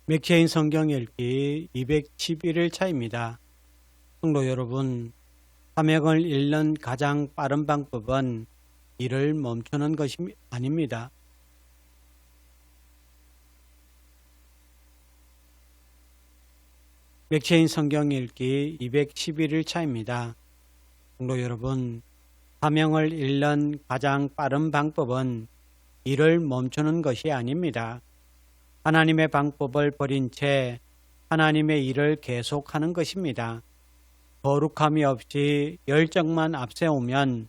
맥체인 성경 읽기 211일 차입니다. 성도 여러분, 사명을 잃는 가장 빠른 방법은 일을 멈추는 것이 아닙니다. 맥체인 성경 읽기 211일 차입니다. 성도 여러분, 사명을 잃는 가장 빠른 방법은 일을 멈추는 것이 아닙니다. 하나님의 방법을 버린 채 하나님의 일을 계속하는 것입니다. 거룩함이 없이 열정만 앞세우면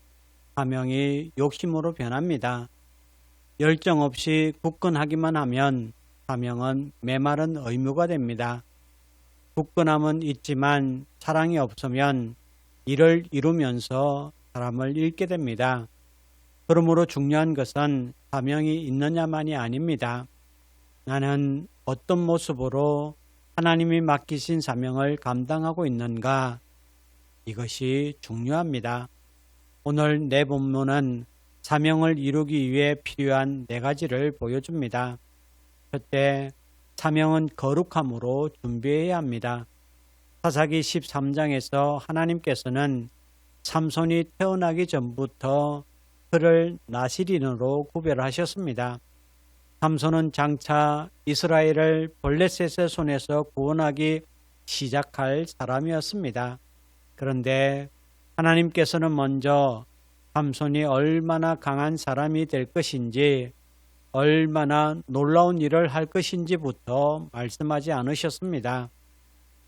사명이 욕심으로 변합니다. 열정 없이 굳건하기만 하면 사명은 메마른 의무가 됩니다. 굳건함은 있지만 사랑이 없으면 일을 이루면서 사람을 잃게 됩니다. 그러므로 중요한 것은 사명이 있느냐만이 아닙니다. 나는 어떤 모습으로 하나님이 맡기신 사명을 감당하고 있는가? 이것이 중요합니다. 오늘 내 본문은 사명을 이루기 위해 필요한 4가지를 보여줍니다. 첫째, 사명은 거룩함으로 준비해야 합니다. 사사기 13장에서 하나님께서는 삼손이 태어나기 전부터 그를 나시린으로 구별하셨습니다. 삼손은 장차 이스라엘을 블레셋의 손에서 구원하기 시작할 사람이었습니다. 그런데 하나님께서는 먼저 삼손이 얼마나 강한 사람이 될 것인지, 얼마나 놀라운 일을 할 것인지부터 말씀하지 않으셨습니다.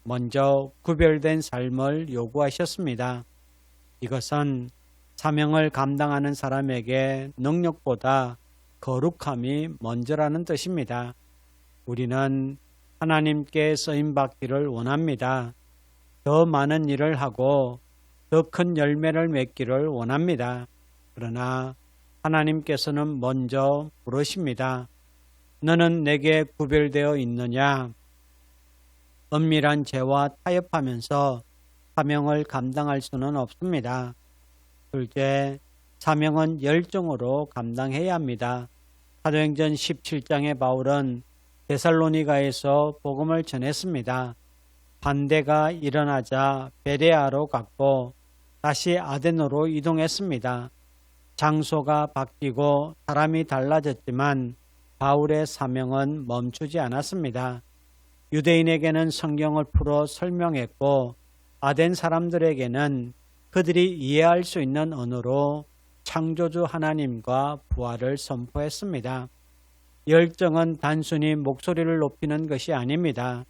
먼저 구별된 삶을 요구하셨습니다. 이것은 사명을 감당하는 사람에게 능력보다 거룩함이 먼저라는 뜻입니다. 우리는 하나님께 쓰임받기를 원합니다. 더 많은 일을 하고 더 큰 열매를 맺기를 원합니다. 그러나 하나님께서는 먼저 물으십니다. 너는 내게 구별되어 있느냐? 은밀한 죄와 타협하면서 사명을 감당할 수는 없습니다. 둘째, 사명은 열정으로 감당해야 합니다. 사도행전 17장의 바울은 데살로니가에서 복음을 전했습니다. 반대가 일어나자 베레아로 갔고 다시 아덴으로 이동했습니다. 장소가 바뀌고 사람이 달라졌지만 바울의 사명은 멈추지 않았습니다. 유대인에게는 성경을 풀어 설명했고 아덴 사람들에게는 그들이 이해할 수 있는 언어로 창조주 하나님과 부활을 선포했습니다. 열정은 단순히 목소리를 높이는 것이 아닙니다.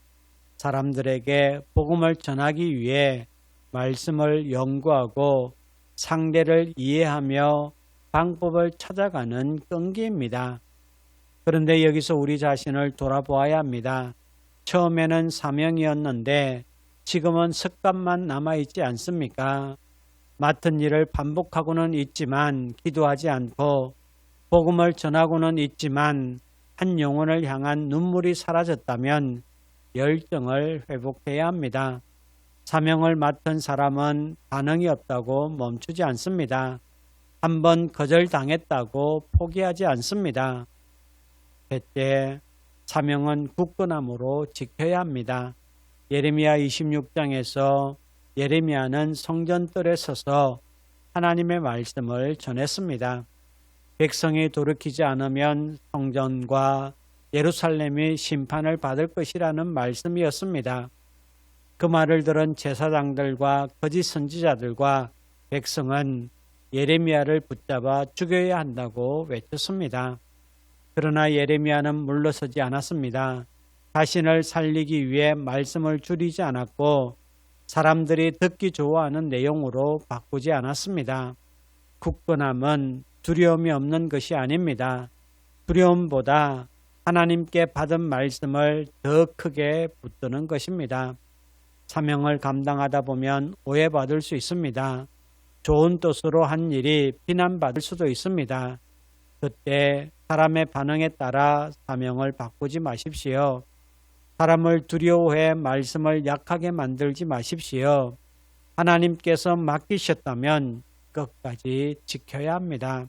사람들에게 복음을 전하기 위해 말씀을 연구하고 상대를 이해하며 방법을 찾아가는 끈기입니다. 그런데 여기서 우리 자신을 돌아보아야 합니다. 처음에는 사명이었는데 지금은 습관만 남아있지 않습니까? 맡은 일을 반복하고는 있지만 기도하지 않고 복음을 전하고는 있지만 한 영혼을 향한 눈물이 사라졌다면 열정을 회복해야 합니다. 사명을 맡은 사람은 반응이 없다고 멈추지 않습니다. 한번 거절당했다고 포기하지 않습니다. 셋째, 사명은 굳건함으로 지켜야 합니다. 예레미야 26장에서 예레미야는 성전뜰에 서서 하나님의 말씀을 전했습니다. 백성이 돌이키지 않으면 성전과 예루살렘이 심판을 받을 것이라는 말씀이었습니다. 그 말을 들은 제사장들과 거짓 선지자들과 백성은 예레미야를 붙잡아 죽여야 한다고 외쳤습니다. 그러나 예레미야는 물러서지 않았습니다. 자신을 살리기 위해 말씀을 줄이지 않았고 사람들이 듣기 좋아하는 내용으로 바꾸지 않았습니다. 굳건함은 두려움이 없는 것이 아닙니다. 두려움보다 하나님께 받은 말씀을 더 크게 붙드는 것입니다. 사명을 감당하다 보면 오해받을 수 있습니다. 좋은 뜻으로 한 일이 비난받을 수도 있습니다. 그때 사람의 반응에 따라 사명을 바꾸지 마십시오. 사람을 두려워해 말씀을 약하게 만들지 마십시오. 하나님께서 맡기셨다면 끝까지 지켜야 합니다.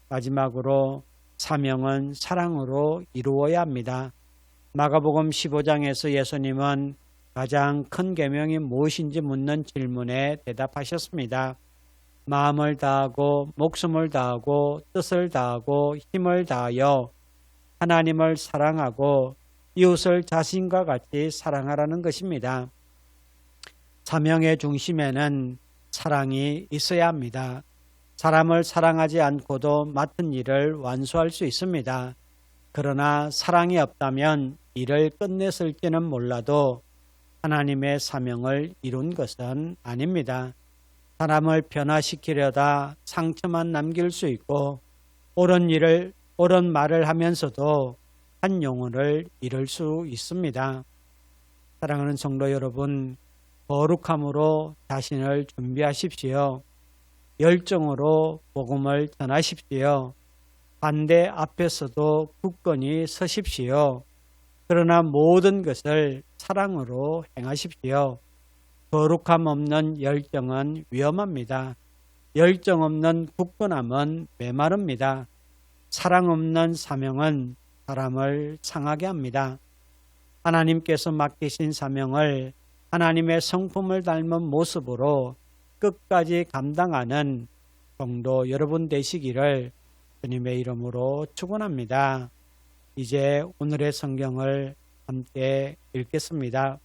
마지막으로 사명은 사랑으로 이루어야 합니다. 마가복음 15장에서 예수님은 가장 큰 계명이 무엇인지 묻는 질문에 대답하셨습니다. 마음을 다하고 목숨을 다하고 뜻을 다하고 힘을 다하여 하나님을 사랑하고 이웃을 자신과 같이 사랑하라는 것입니다. 사명의 중심에는 사랑이 있어야 합니다. 사람을 사랑하지 않고도 맡은 일을 완수할 수 있습니다. 그러나 사랑이 없다면 일을 끝냈을지는 몰라도 하나님의 사명을 이룬 것은 아닙니다. 사람을 변화시키려다 상처만 남길 수 있고 옳은 말을 하면서도 한 영혼을 잃을 수 있습니다. 사랑하는 성도 여러분, 거룩함으로 자신을 준비하십시오. 열정으로 복음을 전하십시오. 반대 앞에서도 굳건히 서십시오. 그러나 모든 것을 사랑으로 행하십시오. 거룩함 없는 열정은 위험합니다. 열정 없는 굳건함은 메마릅니다. 사랑 없는 사명은 사람을 상하게 합니다. 하나님께서 맡기신 사명을 하나님의 성품을 닮은 모습으로 끝까지 감당하는 성도 여러분 되시기를 주님의 이름으로 축원합니다. 이제 오늘의 성경을 함께 읽겠습니다.